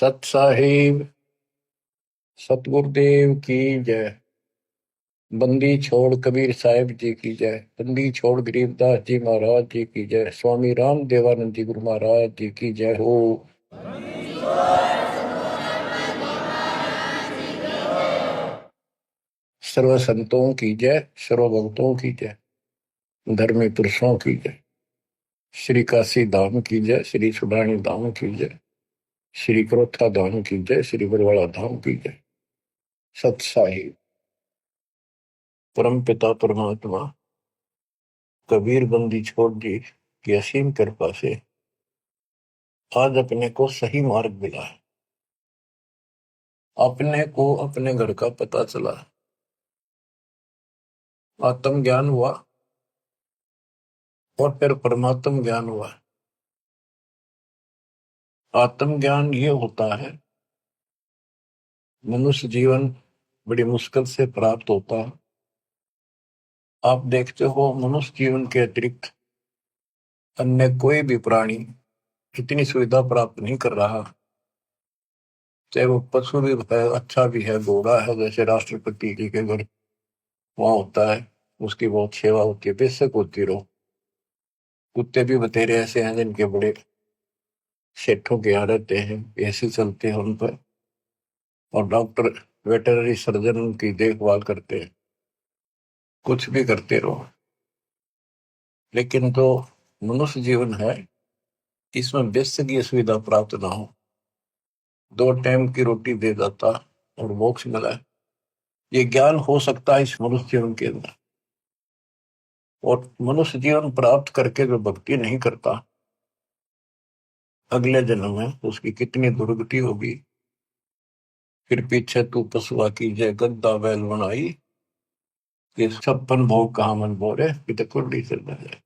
सत साहिब सतगुरुदेव की जय। बंदी छोड़ कबीर साहिब जी की जय। बंदी छोड़ गरीबदास जी महाराज जी की जय। स्वामी राम देवानंद जी गुरु महाराज जी की जय हो। सर्व संतों की जय, सर्व भक्तों की जय, धर्मी पुरुषों की जय। श्री काशी धाम की जय, श्री सुडानी धाम की जय, श्री क्रोथा धाम की जय, श्री बरवाड़ा धाम की जय। सत साहिब परम पिता परमात्मा कबीर बंदी छोड़ जी की असीम कृपा से आज अपने को सही मार्ग मिला है। अपने को अपने घर का पता चला, आत्म ज्ञान हुआ और फिर परमात्म ज्ञान हुआ। आत्म ज्ञान ये होता है, मनुष्य जीवन बड़ी मुश्किल से प्राप्त होता है। आप देखते हो मनुष्य जीवन के अतिरिक्त अन्य कोई भी प्राणी इतनी सुविधा प्राप्त नहीं कर रहा। चाहे वो पशु भी है, अच्छा भी है, घोड़ा है, जैसे राष्ट्रपति जी के घर वहां होता है, उसकी बहुत सेवा होती है, बेशक होती रहो। कुत्ते भी बतेरे ऐसे हैं जिनके बड़े सेठों के यहाँ रहते हैं, ऐसे चलते हैं उन पर, और डॉक्टर वेटरनरी सर्जन उनकी देखभाल करते हैं। कुछ भी करते रहो, लेकिन जो मनुष्य जीवन है इसमें बेशक ये सुविधा प्राप्त ना हो, 2 टाइम की रोटी दे देता और मोक्ष मिला है, ये ज्ञान हो सकता है इस मनुष्य जीवन के अंदर। और मनुष्य जीवन प्राप्त करके जो भक्ति नहीं करता, अगले जन्म में उसकी कितनी दुर्गति होगी। फिर पीछे तू पशुआ की जय गद्दा बैल बनाई, ये 56 भोग कहा मन बोरे, तो कुंडी से जाए।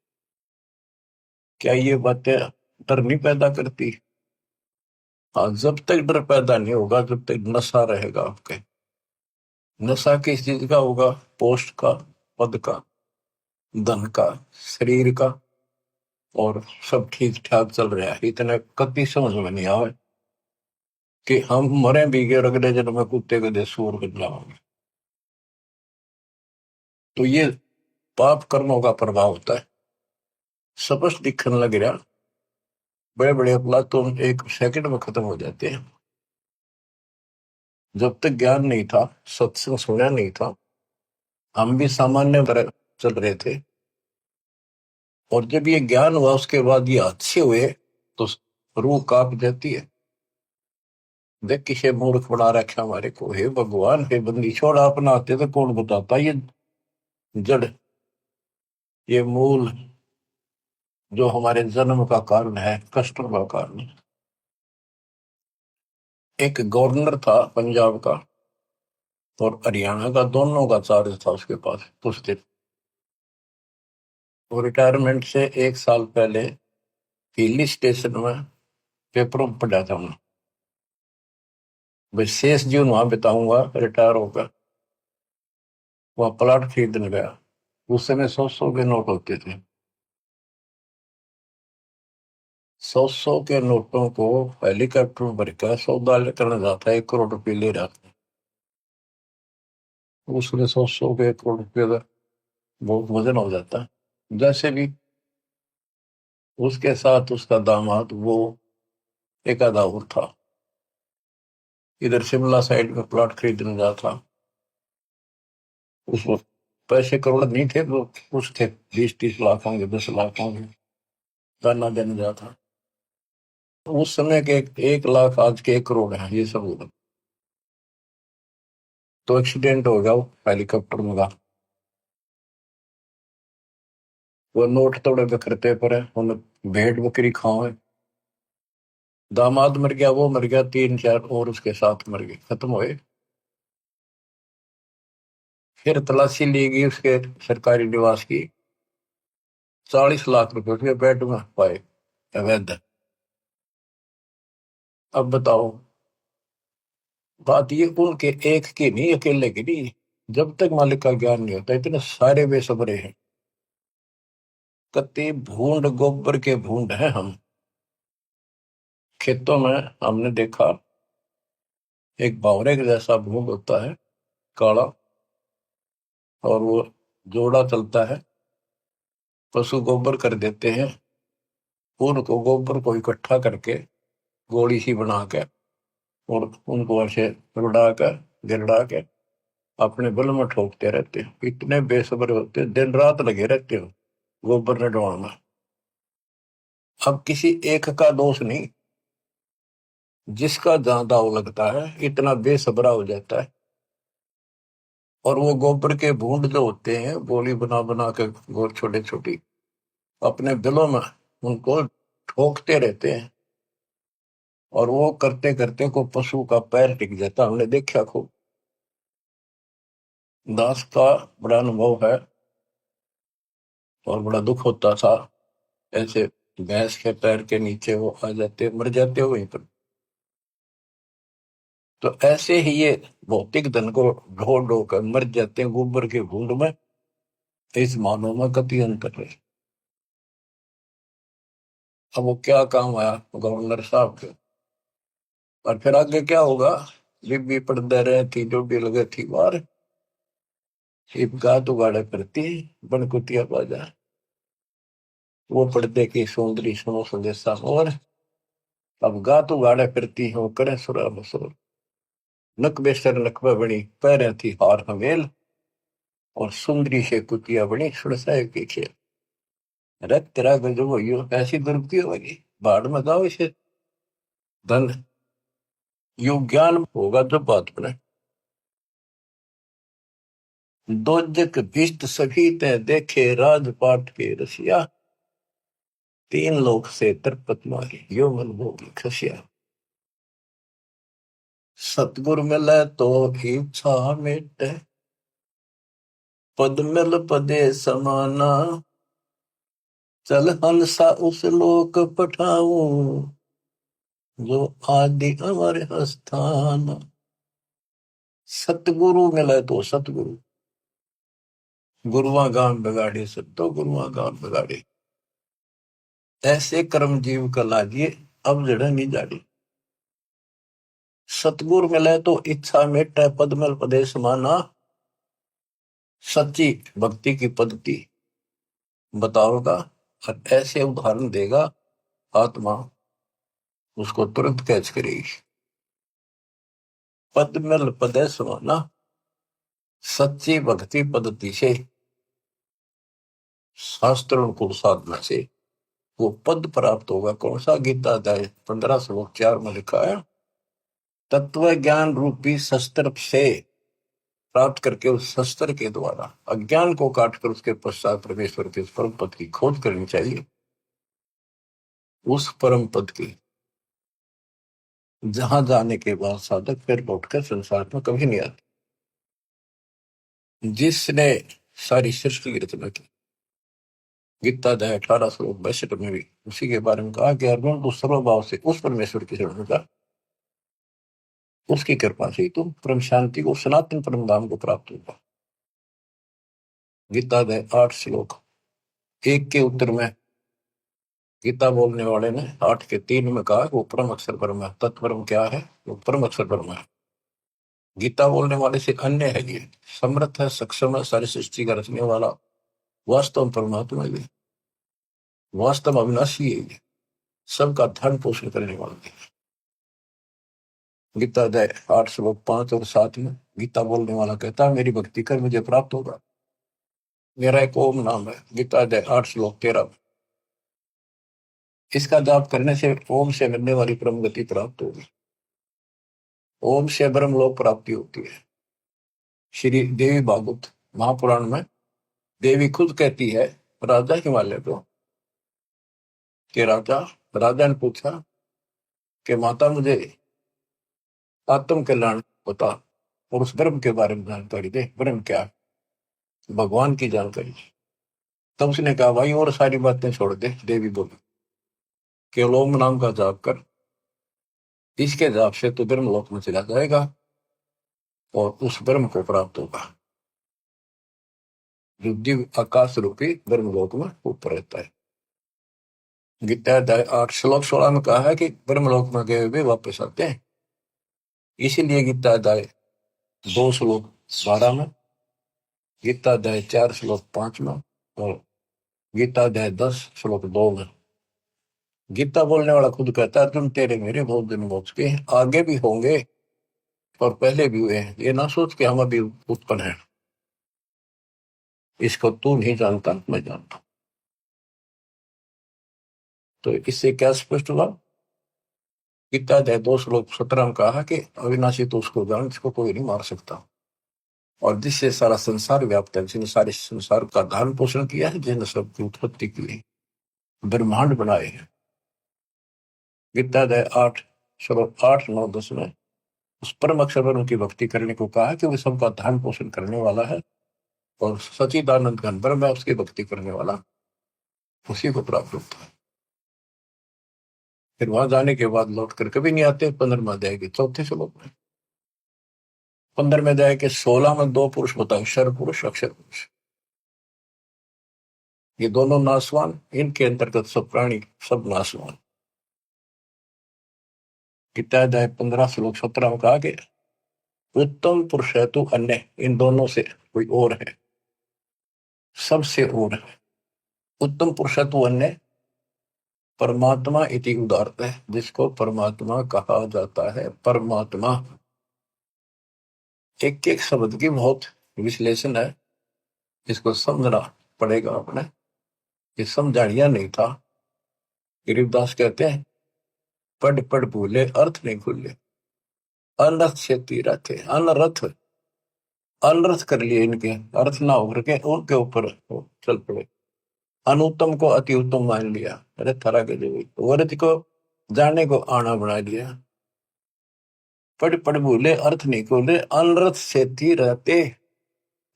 क्या ये बातें डर नहीं पैदा करती? हाँ, जब तक डर पैदा नहीं होगा, जब तक नशा रहेगा आपके। नशा किस चीज का होगा? पोस्ट का, पद का, धन का, शरीर का, और सब ठीक ठाक चल रहा है। इतना कभी समझ में नहीं आवे कि हम मरे भी गए, अगले जन्म में कुत्ते के दे सूर बन जाओगे। तो ये पाप कर्मों का प्रभाव होता है। स्पष्ट दिखने लग रहा, बड़े बड़े अपराध तो 1 सेकंड में खत्म हो जाते हैं। जब तक ज्ञान नहीं था, सत्संग सुना नहीं था, हम भी सामान्य तरह चल रहे थे। और जब ये ज्ञान हुआ उसके बाद ये अच्छे हुए तो रूह कांप जाती है। देख किसे मूर्ख बना रखा हमारे को, हे भगवान, हे बंदी छोड़, अपना आते तो कौन बताता। ये जड़, ये मूल जो हमारे जन्म का कारण है, कष्टों का कारण। एक गवर्नर था पंजाब का और हरियाणा का, दोनों का चार्ज था उसके पास कुछ दिन। वो रिटायरमेंट से 1 साल पहले हिली स्टेशन में पेपरों में पढ़ा था उन्होंने, भाई शेष जीवन वहां बिताऊंगा रिटायर होकर। वह प्लाट खरीदने गया। उस समय 100-100 के नोट होते थे। 100-100 के नोटों को हेलीकॉप्टर भर कर सौदा करने जाता है, 1 करोड़ रुपये ले रहा था। उसमें 100-100 के 1 करोड़ रुपये का बहुत वजन हो जाता है। जैसे भी उसके साथ उसका दामाद, वो एक आधा और था, इधर शिमला साइड में प्लॉट खरीदने जा था। उस वक्त पैसे करोड़ नहीं थे, वो कुछ थे, 20-30 लाख होंगे, 10 लाख होंगे। गाना देने जा था। उस समय के 1 लाख आज के 1 करोड़ है, ये सब होगा। तो एक्सीडेंट हो गया वो हेलीकॉप्टर में का। वो नोट तोड़े बिखरते पड़े, उन्हें भेड़ बकरी खाओ। दामाद मर गया, वो मर गया, 3-4 और उसके साथ मर गए, खत्म हुए। फिर तलाशी ली गई उसके सरकारी निवास की, 40 लाख रुपए उसके बेड में पाए अवैध। अब बताओ, बात ये उनके एक की नहीं, अकेले की नहीं। जब तक मालिक का ज्ञान नहीं होता, इतने सारे बेसबरे हैं। कत्ते भूंड, गोबर के भूंड हैं हम। खेतों में हमने देखा एक बावरे के जैसा भूत होता है, काला, और वो जोड़ा चलता है। पशु गोबर कर देते हैं, उनको गोबर को इकट्ठा करके गोली सी बना के और उनको ऐसे रुड़ा कर गिरड़ा के अपने बल में ठोकते रहते हैं। इतने बेसब्र होते हैं, दिन रात लगे रहते हो गोबर ने डोलना। अब किसी एक का दोष नहीं, जिसका जहां दाव लगता है इतना बेसब्रा हो जाता है। और वो गोबर के बूंद जो होते हैं, गोली बना बना के गोल छोटे छोटी अपने दिलों में उनको ठोकते रहते हैं। और वो करते करते को पशु का पैर टिक जाता, हमने देखा खूब। दास का बड़ा अनुभव है और बड़ा दुख होता था। ऐसे भैंस के पैर के नीचे वो आ जाते, मर जाते हो वहीं पर। तो ऐसे ही ये भौतिक धन को ढो ढो कर मर जाते हैं गोबर के घूंड में। इस मानव में कति अंतर है। अब वो क्या काम आया गवर्नर साहब के, और फिर आगे क्या होगा। बीबी पढ़ते रहे थी, जो भी लगे थी बार गात उगाड़े करती बनकुतिया बाजा। वो पर्दे की सौंदर्य सुनो संदेशा और अब गात उगाड़े फिरती हो करे सुरा बसोर। नक बेसर नकबा बनी पैरे थी हार हवेल, और सुंदरी से कुतिया बनी सुरसाए की खेल। रत तेरा गजब हो ऐसी दुर्गति होगी, बाढ़ में गाओ इसे धन यु ज्ञान होगा जब बात बने। दोजक भिष्ट सभी ते देखे राजपाट के रसिया, तीन लोक से तरपत मारी यो मन भोगी खसिया। सतगुर मिले तो इच्छा मिटे, पद मिल पदे समाना। चल हंसा उस लोक पठाऊं, जो आदि अमर स्थान। सतगुरु मिले तो सतगुरु, गुरुआ गान बगाड़े सत्तो गुरुआ गान बगाड़े। ऐसे कर्म जीव का लाजिए, अब जड़ नहीं जाड़ी। सतगुरु मिले तो इच्छा मेटे, पद मिल पदे समाना। सच्ची भक्ति की पद्धति बताओगा और ऐसे उदाहरण देगा, आत्मा उसको तुरंत कैच करेगी। पद मिल पदे समाना, सच्ची भक्ति पद्धति से, शास्त्रों को साधना से वो पद प्राप्त होगा। कौन सा? गीता अध्याय 15 श्लोक 4 में लिखा है, तत्व ज्ञान रूपी शस्त्र से प्राप्त करके उस शस्त्र के द्वारा अज्ञान को काटकर उसके पश्चात परमेश्वर के परम पद की खोज करनी चाहिए। उस परम पद की जहां जाने के बाद साधक फिर लौटकर संसार में कभी नहीं आते। जिसने सारी सृष्टि की रचना की, गीता अध्याय 18 श्लोक 62 में भी उसी के बारे में कहा कि अर्जुन तू सर्वभाव से उस परमेश्वर की शरण का, उसकी कृपा से ही तुम परम शांति को, सनातन परम धाम को प्राप्त होगा। गीता अध्याय 8 श्लोक 1 के उत्तर में गीता बोलने वाले ने 8 के 3 में कहा वो परम अक्षर परम है। तत्परम क्या है? वो परम अक्षर परम है। गीता बोलने वाले से अन्य है, ये समर्थ है, सक्षम है, सारी सृष्टि का रचने वाला वास्तव परमात्मा है, वास्तव अविनाशी है, ये सबका धन पोषण करने वाला है। गीता अध्याय 8 श्लोक 5 और 7 में गीता बोलने वाला कहता है मेरी भक्ति कर मुझे प्राप्त होगा। मेरा एक ओम नाम है। गीता अध्याय 8 श्लोक 13 में इसका जाप करने से ओम से मिलने वाली परम गति प्राप्त होगी। ओम से ब्रह्म लोक प्राप्ति होती है। श्री देवी भागवत महापुराण में देवी खुद कहती है राजा हिमालय को कि राजा राजा ने पूछा कि माता मुझे आत्म कल्याण बता और उस ब्रह्म के बारे में जानकारी दे। ब्रह्म क्या है? भगवान की जानकारी। तब उसने कहा भाई और सारी बातें छोड़ दे। देवी बोली केवल ओम नाम का जाप कर, इसके जाप से तो ब्रह्म लोक में चला जाएगा और उस ब्रह्म को प्राप्त होगा जो दिव्य आकाश रूपी ब्रह्म लोक में ऊपर रहता है। गीता अध्याय 8 श्लोक 16 में कहा है कि ब्रह्म लोक में गए हुए वापस आते हैं। इसीलिए गीता अध्याय 2 श्लोक 12 में, गीता अध्याय 4 श्लोक 5 में, और गीता अध्याय 10 श्लोक 2 में गीता बोलने वाला खुद कहता है, तुम तेरे मेरे बहुत दिन हो चुके हैं, आगे भी होंगे और पहले भी हुए हैं। ये ना सोच के हम अभी उत्पन्न है, इसको तू नहीं जानता, मैं जानता। तो इससे क्या स्पष्ट हुआ? गीता अध्याय 2 श्लोक 17 में कहा कि अविनाशी तो उसको जान जिसको कोई नहीं मार सकता, और जिससे सारा संसार व्याप्त है, जिसने सारे संसार का धारण पोषण किया है, जिसने सबकी उत्पत्ति की है, ब्रह्मांड बनाए हैं। गीता अध्याय 8 श्लोक 8 9 10 में उस परम अक्षर ब्रह्म की भक्ति करने को कहा कि वो सबका धारण पोषण करने वाला है, और सचिदानंद घन ब्रह्म है, उसकी भक्ति करने वाला उसी को प्राप्त होता है। फिर वहां जाने के बाद लौट कर कभी नहीं आते। 15वें अध्याय के 4 श्लोक में, 15वें अध्याय के 16 में 2 पुरुष बताए, क्षर पुरुष अक्षर पुरुष। ये दोनों नासवान, इनके अंतर्गत सब प्राणी सब नासवान। गीता अध्याय 15 श्लोक 17 में कहा कि उत्तम पुरुष है तो अन्य, इन दोनों से कोई और है, सबसे और है। उत्तम पुरुष है तो अन्य परमात्मा इति उदारत है, जिसको परमात्मा कहा जाता है। परमात्मा एक एक शब्द की बहुत विश्लेषण है, इसको समझना पड़ेगा अपने। ये समझानिया नहीं था। गरीबदास कहते हैं, पढ़ पढ़ भूले अर्थ नहीं खुले, अनर्थ से तीरा थे। अनर्थ अनर्थ कर लिए, इनके अर्थ ना होकर के उनके ऊपर चल पड़े। अनुत्तम को अति उत्तम मान लिया, अरे थरा के जो वर्ज को जाने को आना बना लिया। पढ़ पढ़ भूले अर्थ नहीं खोले, अनर्थ से थी रहते,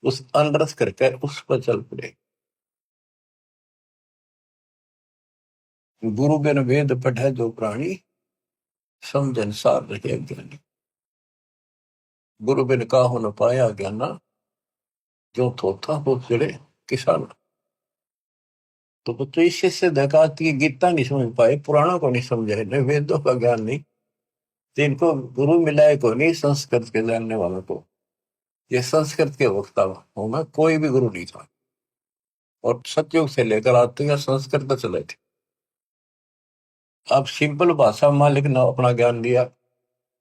उस अनर्थ करके उस पर चल पड़े। गुरु बिन वेद पढ़े जो प्राणी, समझन सार रहे ज्ञानी। गुरु बिन काहू न पाया ज्ञाना, जो थोथा वो चढ़े किसान। तो बच्चों इससे से देखा कि गीता नहीं समझ पाए, पुराणों को नहीं समझे, न वेदों का ज्ञान नहीं, तो इनको गुरु मिलाए को नहीं, संस्कृत के जानने वालों को। ये संस्कृत के वक्ता हूं मैं, कोई भी गुरु नहीं था, और सतयुग से लेकर आज तक संस्कृत चले थे। अब सिंपल भाषा में मालिक ने अपना ज्ञान दिया,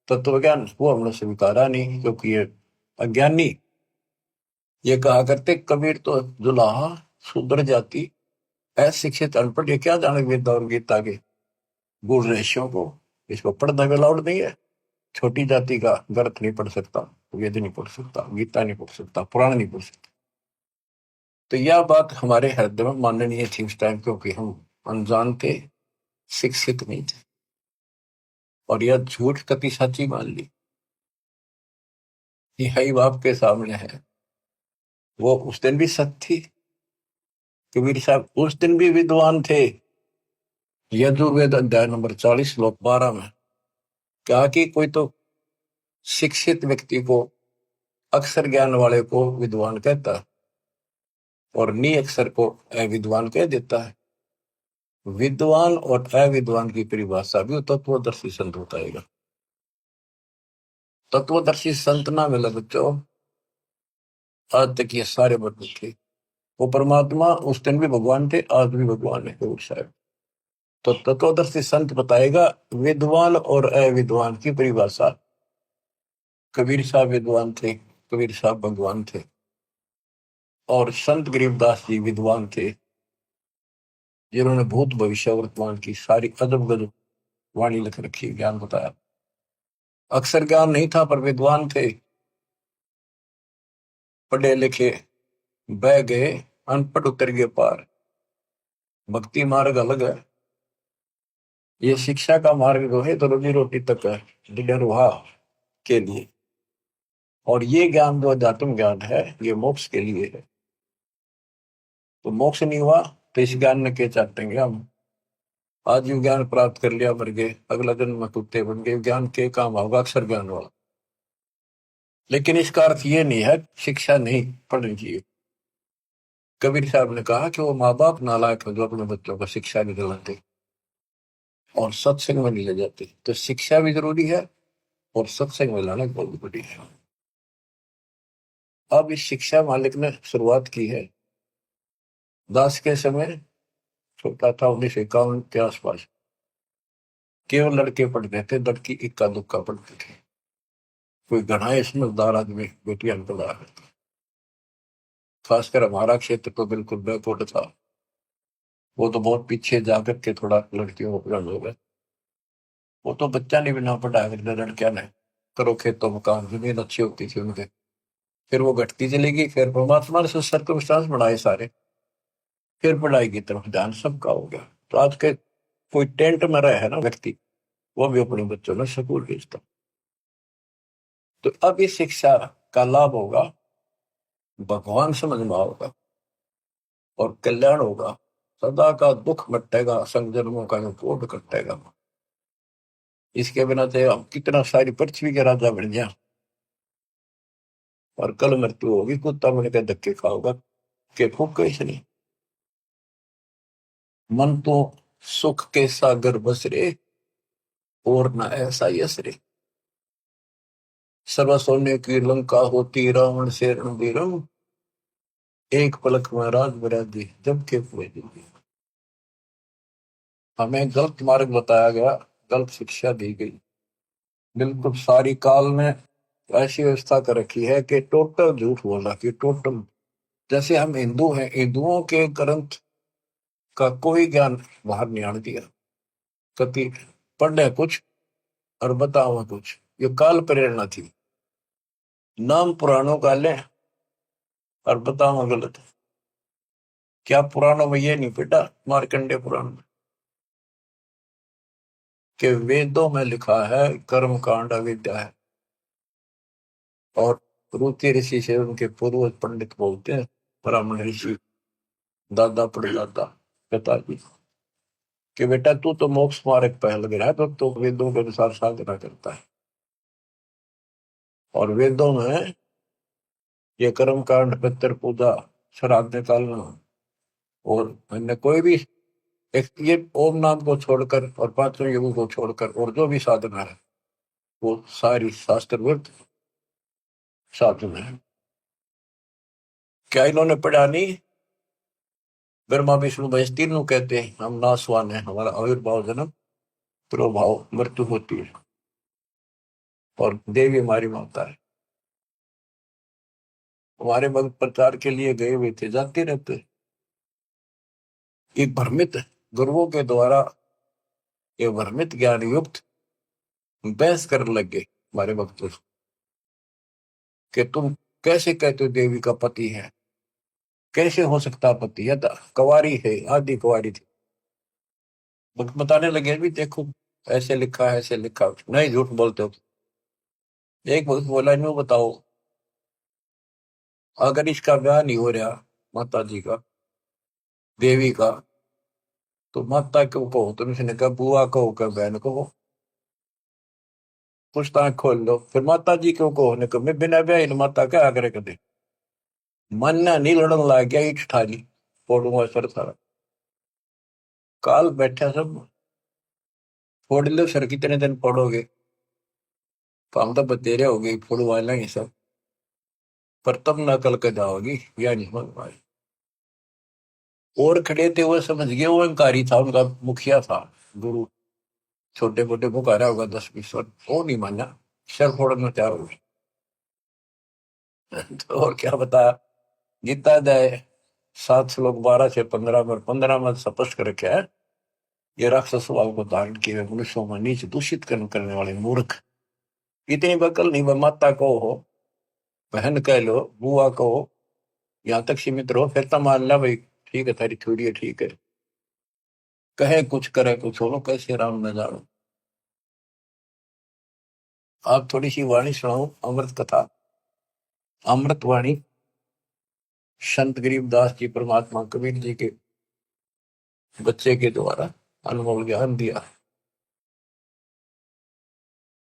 तत्व ज्ञान, वो हमने स्वीकारा नहीं, क्योंकि ये अज्ञानी। ये कहा करते कबीर तो जुलाहा शूद्र जाति, अशिक्षित अनपढ़, ये क्या जाने वेद और गीता के गुण रेशियों को। इसको पढ़ना भी अलाउड नहीं है। छोटी जाति का ग्रंथ नहीं पढ़ सकता, वेद नहीं पढ़ सकता, गीता नहीं पढ़ सकता, पुराण नहीं पढ़ सकता। तो यह बात हमारे हृदय में माननीय थी उस टाइम, क्योंकि हम अनजान थे, शिक्षित नहीं थे, और यह झूठ कति सच्ची मान ली। यही बाप के सामने है। वो उस दिन भी सत्य थी। कबीर साहब उस दिन भी विद्वान थे। यजुर्वेद अध्याय नंबर 40 श्लोक 12 में कहा कि कोई तो शिक्षित व्यक्ति को, अक्षर ज्ञान वाले को विद्वान कहता है, और नी अक्षर को अविद्वान कह देता है। विद्वान और अविद्वान की परिभाषा भी तत्वदर्शी संत बताएगा। तत्वदर्शी संत ना मिला बच्चों, आज तक ये सारे बदल थे। वो परमात्मा उस दिन भी भगवान थे, आज भी भगवान है साहब। तो तत्वदर्शी संत बताएगा विद्वान और अविद्वान की परिभाषा। कबीर साहब विद्वान थे, कबीर साहब भगवान थे, और संत गरीबदास जी विद्वान थे, जिन्होंने भूत भविष्य वर्तमान की सारी अजब गजब वाणी लिख रखी, ज्ञान बताया। अक्षर ज्ञान नहीं था पर विद्वान थे, पढ़े लिखे बह गए, अनपढ़ उतर गए पार। भक्ति मार्ग अलग है, ये शिक्षा का मार्ग जो है तो रोजी रोटी तक है, निर्वाह के लिए। और ये ज्ञान जो अध्यात्म ज्ञान है, ये मोक्ष के लिए है। तो मोक्ष नहीं हुआ तो इस ज्ञान ने क्या चाहते हैं हम? आज ये ज्ञान प्राप्त कर लिया, मर गए, अगला जन्म में कुत्ते बन गए, ज्ञान के काम होगा अक्षर ज्ञान वाला। लेकिन इसका अर्थ ये नहीं है शिक्षा नहीं पढ़नी चाहिए। कबीर साहब ने कहा कि वो माँ बाप नालायक है जो अपने बच्चों को शिक्षा नहीं दिलाते और सत्संग में नहीं ले जाते। तो शिक्षा भी जरूरी है और सत्संग में लाना बहुत बड़ी है। अब इस शिक्षा मालिक ने शुरुआत की है दास के समय, छोटा था 1951 के आसपास, केवल लड़के पढ़ते थे, लड़की इक्का दुक्का पढ़ते थे। कोई घना समझदार आदमी बेटियां पढ़ा है। खासकर हमारा क्षेत्र तो बिल्कुल बैकवर्ड था, वो तो बहुत पीछे जाकर के थोड़ा लड़कियों को पढ़ा हो गए। वो तो बच्चा नहीं बिना पढ़ाया करते लड़कियां ने, करो खेतों में काम, जमीन अच्छी होती थी उनके। फिर वो घटती चली गई, फिर परमात्मा ने सर्कमस्टांस बढ़ाए सारे, फिर पढ़ाई की तरफ ध्यान सबका हो गया। तो आज के कोई टेंट में रहे है ना व्यक्ति, वो भी अपने बच्चों में स्कूल भेजता। तो अब इस शिक्षा का लाभ होगा, भगवान समझ में होगा और कल्याण होगा। सदा का दुख मटेगा, संजन्मों का कोट कटेगा। इसके बिना तो हम कितना सारी पृथ्वी के राजा बन गया, और कल मृत्यु होगी, कुत्ता बन के धक्के खाओगा के फूक कैसे नहीं। मन तो सुख के सागर बसरे, और न ऐसा यसरे। सर्व सोने की लंका होती, रावण से रणधीरम, एक पलक में राज बरादी जब के पूरे दिन। हमें गलत मार्ग बताया गया, गलत शिक्षा दी गई। बिल्कुल सारी काल ने ऐसी व्यवस्था कर रखी है कि टोटल झूठ बोला कि टोटल, जैसे हम हिंदू हैं, हिंदुओं के ग्रंथ का कोई ज्ञान बाहर नहीं आने दिया। कति पढ़े कुछ और बताओ कुछ, ये काल प्रेरणा थी। नाम पुराणों का ले और बताओ गलत। क्या पुराणों में ये नहीं बेटा, मार्कंडे पुराण में, कि वेदों में लिखा है कर्म कांड अविद्या है, और रुचि ऋषि से उनके पूर्वज पंडित बोलते हैं, ब्राह्मण ऋषि, दादा परदादा पिताजी, कि बेटा तू तो मोक्ष मार्ग पहल गया, तो वेदों के अनुसार साधना करता है। और वेदों में ये कर्म कांड, पितर पूजा, श्राद्ध निकालना, और अन्य कोई भी एक ये ओम नाम को छोड़कर और पांचों युगों को छोड़कर और जो भी साधना है, वो सारी शास्त्रवृत साधना है। क्या इन्होंने पढ़ा नहीं? ब्रह्मा विष्णु महेश तीनों कहते हैं हम नासवान है, हमारा आविर्भाव जन्म प्रभाव मृत्यु होती है, और देवी हमारी माता है। हमारे भक्त प्रचार के लिए गए हुए थे, जाते रहते। एक भ्रमित गुरुओं के द्वारा ये भ्रमित ज्ञान युक्त बहस करने लग गए हमारे भक्तों से, कि तुम कैसे कहते हो देवी का पति है, कैसे हो सकता पति, या तो कुंवारी है, आदि कुंवारी थी। बताने लगे भी देखो ऐसे लिखा है, ऐसे लिखा, नहीं झूठ बोलते हो। एक भक्त बोला न्यू बताओ, अगर इसका ब्याह नहीं हो रहा माता जी का, देवी का, तो माता क्यों कहो तुम? इसने कहा बुआ कहो, क्या बहन कहो, पूछताछ खोल लो। फिर माता जी क्यों कहो ने कहा मैं बिना ब्याह माता क्या आग्रह कर दे। मन नहीं लड़न लग गया, ईट ठाली फोड़ूंगा सर सारा। काल बैठा सब, फोड़ लो सर, कितने दिन फोड़ोगे, तो हम तो बतेरे हो गई फोड़वा लेंगे सब, पर तब न कल के जाओगी, या नहीं हो पाए। और खड़े थे वो समझ गए, वो अहंकारी था, उनका मुखिया था गुरु, छोटे मोटे पुकारा होगा 10-20 वर्ष, वो नहीं माना, सर फोड़ने में तैयार हो गए। तो और क्या बताया, गीता अध्याय 7 श्लोक 12 से 15 में, 15 में स्पष्ट कर रखा है, ये राक्षस स्वभाव को धारण किए मनुष्यों में नीच दूषित कर्म करने वाले मूर्ख, इतनी बकल नहीं, वह माता को हो, बहन कह लो, बुआ कहो, यहाँ तक सीमित रहो, फिर तो मान ला भाई ठीक है, थारी थोड़ी है ठीक है, कहे कुछ करे कुछ हो, कैसे राम न जानो। आप थोड़ी सी वाणी सुनाओ, अमृत कथा, अमृत वाणी, संत गरीबदास जी परमात्मा कबीर जी के बच्चे के द्वारा अनमोल ज्ञान दिया।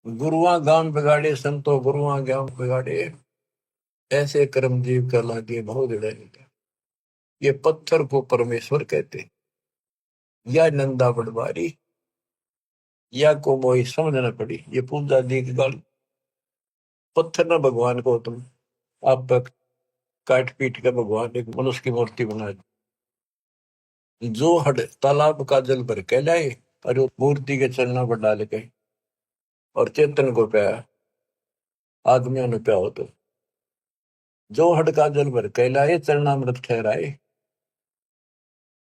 गुरुआ गांव बिगाड़े संतो, गुरुआ गांव बिगाड़े, ऐसे कर्म जीव कर लागे बहुत जड़े। ये पत्थर को परमेश्वर कहते, या नंदा पटवारी, या को मोई समझ न पड़ी, ये पूजा दी की गाली। पत्थर ना भगवान को तुम आप काट पीट के भगवान एक मनुष्य की मूर्ति बना दी। जो हड तालाब का जल भर के लाए और वो मूर्ति के चरणों पर डाल के और चेतन को पाया, आदमियों ने प्या हो तो जो हड का जल भर के लाए चरणामृत ठहराए,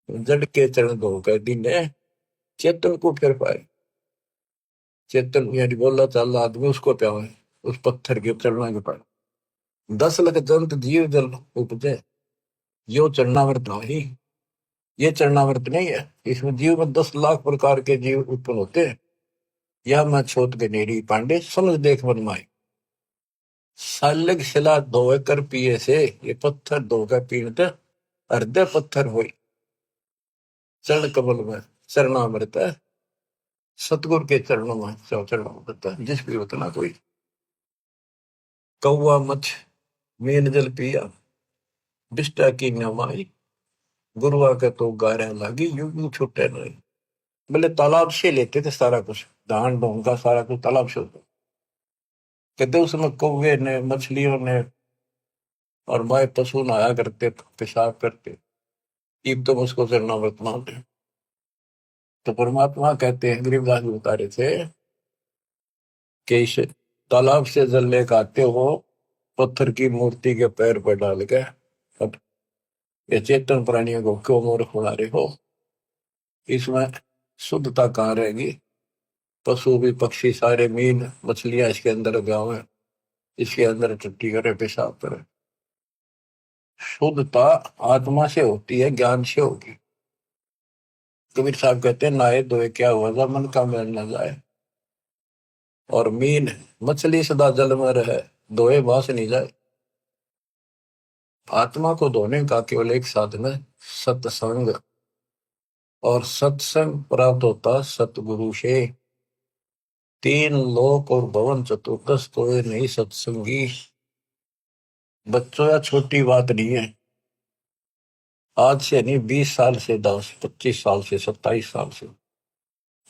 जड़ के चरण धो कर दीने चेतन को फिर पाए। चेतन यानी बोला चाल आदमी उसको प्या है, उस पत्थर के चरणों के पाए। 10 लाख जंत जीव जल उपजे, यो चरणामृत नहीं। ये चरणामृत नहीं है, इसमें जीव में 10 लाख प्रकार के जीव उत्पन्न होते हैं। यह मैं छोट गनेरी पांडे समझ देख मन माए। सालग शिला धोए कर पिए से, ये पत्थर धोकर पीते हृदय पत्थर हुई। चरण कमल में चरणामृत है, सतगुरु के चरणों में चरणामृत है। जिस भी उतना कोई कौआ मछ मेन जल पिया, बिष्टा की नमाई, गुरुआ के तो गारे लागी, यूं यूं छुट्टे नहीं। बोले तालाब से लेते थे सारा कुछ, धान ढोंगा सारा कुछ तालाब से होता। कहते उसमें कौवे ने मछलियों ने और माए पशु नहाया करते पेशाब करते। इब तो उसको चरणामृत मानते। तो परमात्मा कहते हैं, गरीबदास जी बता रहे थे कि इस तालाब से जल लेकर आते हो, पत्थर की मूर्ति के पैर पर डाल के अब ये चेतन प्राणियों को क्यों मूर्ख बना रहे हो। इसमें शुद्धता कहाँ रहेगी। पशु भी पक्षी सारे मीन मछलियां इसके अंदर गाँव है, इसके अंदर टट्टी करे पेशाब करे। शुद्धता आत्मा से होती है, ज्ञान से होगी। कबीर साहब कहते हैं नहाए धोए क्या हुआ, जब मन का मैल न जाए। और मीन मछली सदा जल में रहे, धोए बास नहीं जाए। आत्मा को धोने का केवल एक साधन है, सत्संग। और सत्संग प्राप्त होता सतगुरु से। 3 लोक और भवन चतुर्दश तो नहीं सत्संगी। बच्चों या छोटी बात नहीं है। आज से नहीं, 20 साल से 10 25 साल से 27 साल से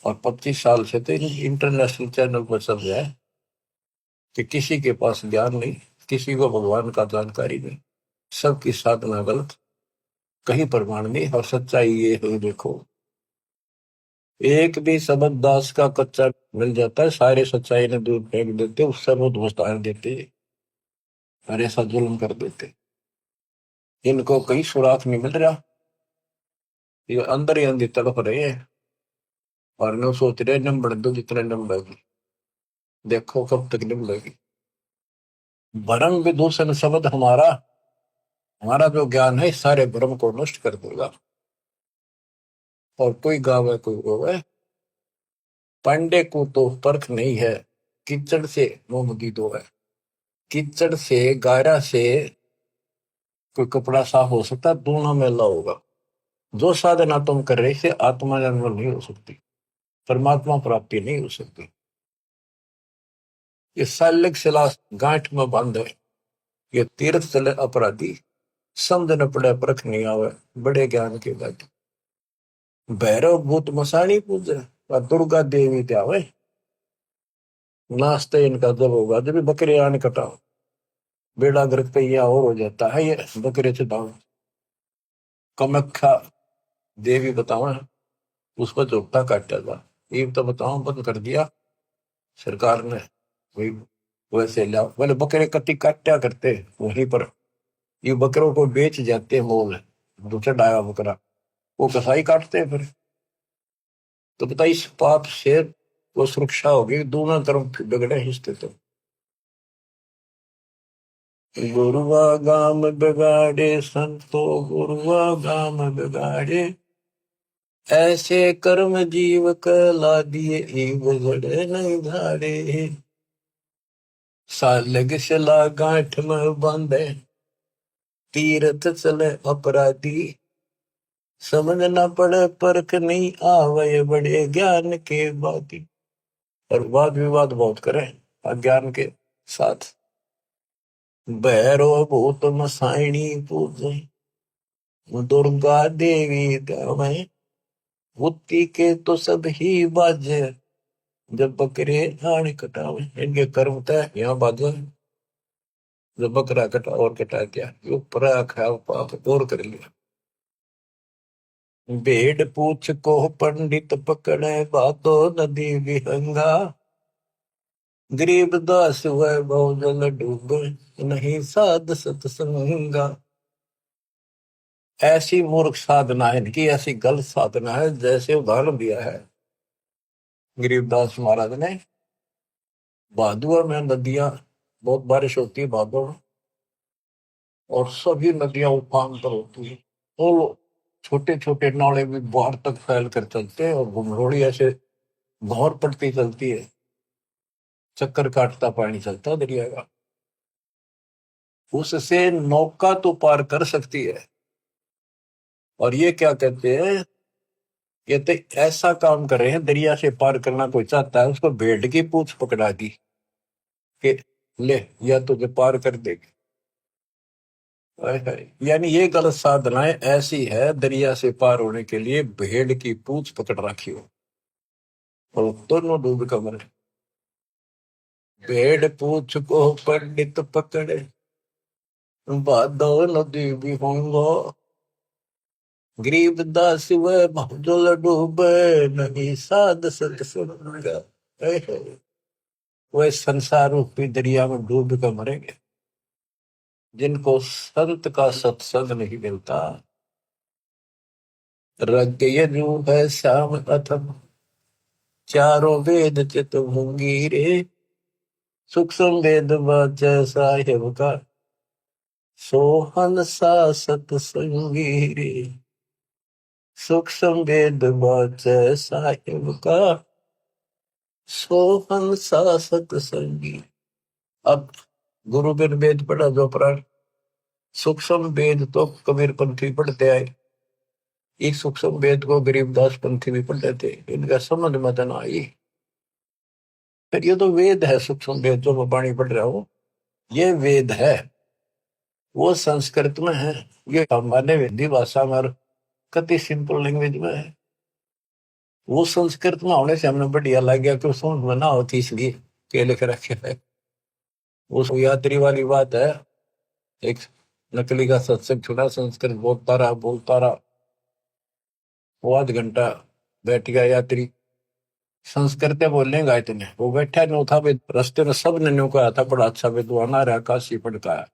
और 25 साल से तो इंटरनेशनल चैनल पर चल रहा है कि किसी के पास ज्ञान नहीं, किसी को भगवान का जानकारी नहीं, सबकी साधना गलत, कहीं प्रमाण नहीं। और सच्चाई ये है, देखो एक भी शब्द दास का कच्चा मिल जाता है, सारे सच्चाई ने दूर फेंक देते, उससे बहुत वस्तान देते और ऐसा जुल्म कर देते। इनको कहीं सुराख नहीं मिल रहा, ये अंदर ही अंदर तड़प रहे हैं और न सोच रहे नंबर दो जितने नंबर, देखो कब तक निभलेगी। भरम विदूषण शब्द हमारा हमारा जो ज्ञान है सारे भ्रम को नष्ट कर देगा। और कोई गावे कोई रोवे, पांडे को तो परख नहीं है, कीचड़ से मोमगी दो है। कीचड़ से गारा से कोई कपड़ा साफ हो सकता, दोनों मेला होगा। जो साधना तुम कर रहे से आत्मा जन्म नहीं हो सकती, परमात्मा प्राप्ति नहीं हो सकती। ये सालिक शिला गांठ में बांध है, ये तीर्थ चले अपराधी, समझ न पड़े परख नहीं आवे, बड़े ज्ञान के गाठी। भैरव भूत मसाणी पूजे और दुर्गा देवी त्यावे, नाश्ते इनका जब होगा जब भी बकरे आने कटाओ, बेड़ा गर्क पे यह और हो जाता है। ये बकरे चढ़ाओ, कमख्या देवी बताओ, उस पर चौथा काटा था। ये तो बताओ बंद कर दिया सरकार ने, वही वैसे लिया। बोले बकरे कटी काटा करते वहीं पर, ये बकरों को बेच जाते मोल, जो चढ़ाया बकरा वो कसाई काटते हैं फिर। तो बता इस पाप से वो सुरक्षा होगी, दोनों तरफ बिगड़े हिस्से। तो गुरुआ गाम बिगाड़े संतो, गुरुआ गाम बिगाड़े, ऐसे कर्म जीव कला दिए बिगड़े नहीं धारे। सालग शिला गांठ में बांधे, तीर्थ चले अपराधी, समझ न पड़े परख नहीं आवे, बड़े ज्ञान के बाती। और वाद विवाद बहुत करे अज्ञान के साथ। भैरव भूत मसाइणी पूजे, दुर्गा देवी गावे, बुद्धि के तो सब ही बाजे, जब बकरे आने कटावे। इनके कर्म तय यहाँ बाजे, जो बकरा कटा और कटा दिया, जो परा खाया पाप और कर लिया। भेड़ पूछ को पंडित पकड़े, बातो नदी विहंगा। गरीब दास वह बहुजल डूबे, नहीं साध सत्संगा। ऐसी मूर्ख साधना है इनकी, ऐसी गलत साधना है। जैसे उदाहरण दिया है गरीबदास महाराज ने, भादुआ में नदियां, बहुत बारिश होती है भादुआ में, और सभी नदियां उफान पर होती है। तो छोटे छोटे नाले भी बाहर तक फैल कर चलते हैं, और घुमरोड़ी ऐसे भौर पड़ती चलती है, चक्कर काटता पानी चलता है दरिया का। उससे नौका तो पार कर सकती है। और ये क्या कहते हैं, कहते ऐसा काम कर रहे हैं, दरिया से पार करना कोई चाहता है उसको भेड़ की पूंछ पकड़ा दी कि ले, या तुझे पार कर देगी। हाय हाय। यानी ये गलत साधनाएं ऐसी है, दरिया से पार होने के लिए भेड़ की पूंछ पकड़ रखी हो, और दोनों डूब कर मरे। भेड़ पूंछ को पंडित पकड़े, बादो नदी भी होंगो। गरीब दास वह भजल डूबे, नहीं साध सत्संगा। हाय हाय। वह संसार रूपी दरिया में डूब कर मरेंगे जिनको संत का सत्संग नहीं मिलता। रग यजु है श्याम अथम, चारों वेद चित होंगी रे। सूक्ष्म वेद साहेब का, सोहन सा सत्संगी रे। सूक्ष्म वेद साहेब का, सोहन सा सत्संगी। अब गुरु बिन वेद पढ़ा जो प्राण, सूक्ष्म वेद तो कबीर पंथी पढ़ते आए, इस सूक्ष्म वेद को गरीबदास पंथी भी पढ़ते थे, इनका समझ मत न आई। फिर ये तो वेद है, सूक्ष्म वेद जो मैं वाणी पढ़ रहा हूं, ये वेद है, वो संस्कृत में है। ये हमारे हिंदी भाषा में कति सिंपल लैंग्वेज में है। वो संस्कृत में होने से हमने बढ़िया लग गया कि समझ में ना होती, इसलिए के लिख रखे है। उस यात्री वाली बात है, एक नकली का सत्संग सुना, संस्कृत बोलता रहा, वो आध घंटा बैठ गया यात्री, संस्कृत बोलेगा इतने, वो बैठा नहीं था। रास्ते में सब ने न्यू कहा था बड़ा अच्छा विद्वान आ रहा, काशी पढ़ का है,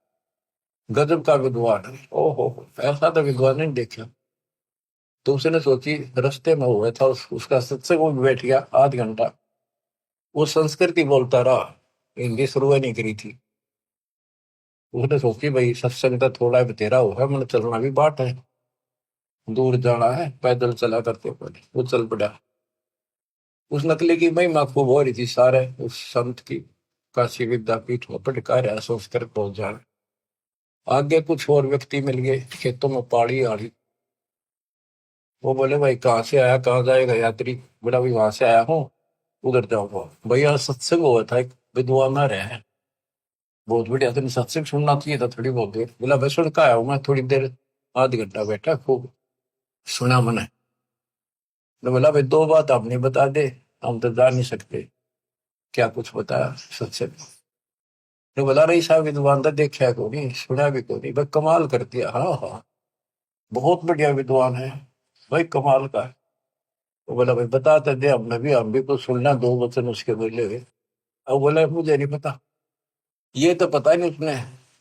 गजब का विद्वान है। ओहो, ऐसा तो विद्वान नहीं देखा। तो उसने सोची, रास्ते में हुआ था उसका सत्संग, वो बैठ गया आध घंटा, वो संस्कृत ही बोलता रहा, हिंदी शुरू नहीं करी थी। उसने सोची भाई सत्संग तो थोड़ा बतेरा होगा, मैंने चलना भी बाट है, दूर जाना है, पैदल चला करते पहले वो चल पड़ा। उस नकली की महिमा खूब हो रही थी, सारे उस संत की काशी विद्यापीठ में पटका रहा संस्कृत पहुंच जाए। आगे कुछ और व्यक्ति मिल गए, खेतों में पहाड़ी आड़ी, वो बोले भाई कहाँ से आया, कहाँ जाएगा यात्री। बोला भाई वहां से आया हूँ, उधर जाऊंगा। भैया सत्संग हुआ था, एक विद्वान आ रहे हैं, बहुत बढ़िया, तुमने सत्संग सुनना चाहिए था थोड़ी बहुत देर। बोला भाई सुन का आया हूँ मैं, थोड़ी देर आध घंटा बैठा, खूब सुना मैंने। तो बोला भाई दो बात आप नहीं बता दे, हम तो जा नहीं सकते। क्या कुछ बताया सत्संग। तो बोला रही साहब विद्वान था, देखा को नहीं, सुना भी को नहीं, भाई कमाल कर दिया। हाँ हाँ, बहुत बढ़िया विद्वान है भाई, कमाल का है। तो बोला भाई बताते दे, हम भी कुछ सुनना, दो वचन उसके बोले हुए। अब बोला मुझे नहीं पता, ये तो पता नहीं उसने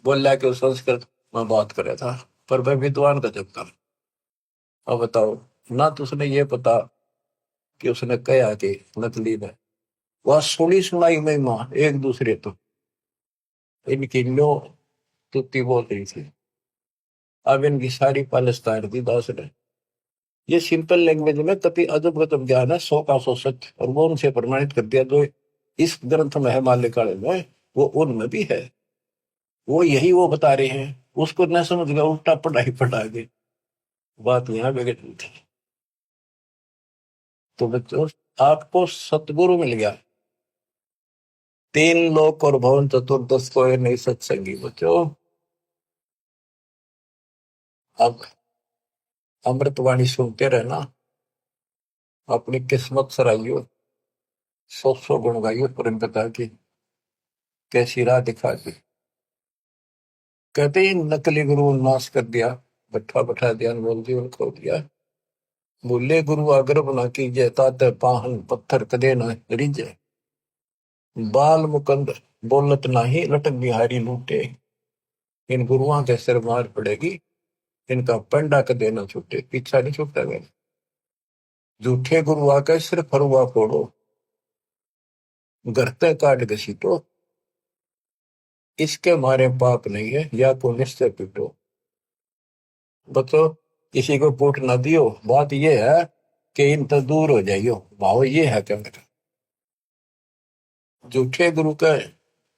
बोला कि उस संस्कृत में बात करे था, पर भाई विद्वान का जब था। अब बताओ ना, तो उसने ये पता कि उसने कहा कि नकली ने, वह सुनी सुनाई महिमा एक दूसरे तो इनकी लो तुत्ती बोल रही थी। अब इनकी सारी पालस्तान दी दास ने। ये सिंपल लैंग्वेज में कति अजब गजब ज्ञान है, 100 का 100 सच, और वो उनसे प्रमाणित कर दिया। जो इस ग्रंथ में है माल्यकाले में, वो उनमें भी है, वो यही वो बता रहे हैं। उसको न समझ गया, उल्टा पढ़ाई पढ़ा गए, बात यहाँ बिगड़ गई थी। तो बच्चों, आपको सतगुरु मिल गया, तीन लोक और भवन चतुर्दश को नहीं सत्संगी बच्चों। अब अमृतवाणी सुनते रहना, अपनी किस्मत सराइयो, 100 गुण गाइयो, परम पिता की कैसी राह दिखा दी। कहते ही नकली गुरु नाश कर दिया, बैठा बैठा ध्यान बोल जीवन खो दिया। बोले गुरु आग्रह बना कीजिए, तात पाहन पत्थर कदे न रिजे। बाल मुकंद बोलत नाही, लटक बिहारी लूटे। इन गुरुओं के सिर मार पड़ेगी, इनका पंडा कदे न छूटे। पीछा नहीं छूटा गया। झूठे गुरु आके सिर फरुआ फोड़ो, गरते काट घसीटो। इसके मारे पाप नहीं है, या को निश्चय पीटो। बतो किसी को पूट ना दियो। बात ये है कि इन तो दूर हो जाइयो। भाव ये है क्या मेरा। झूठे गुरु का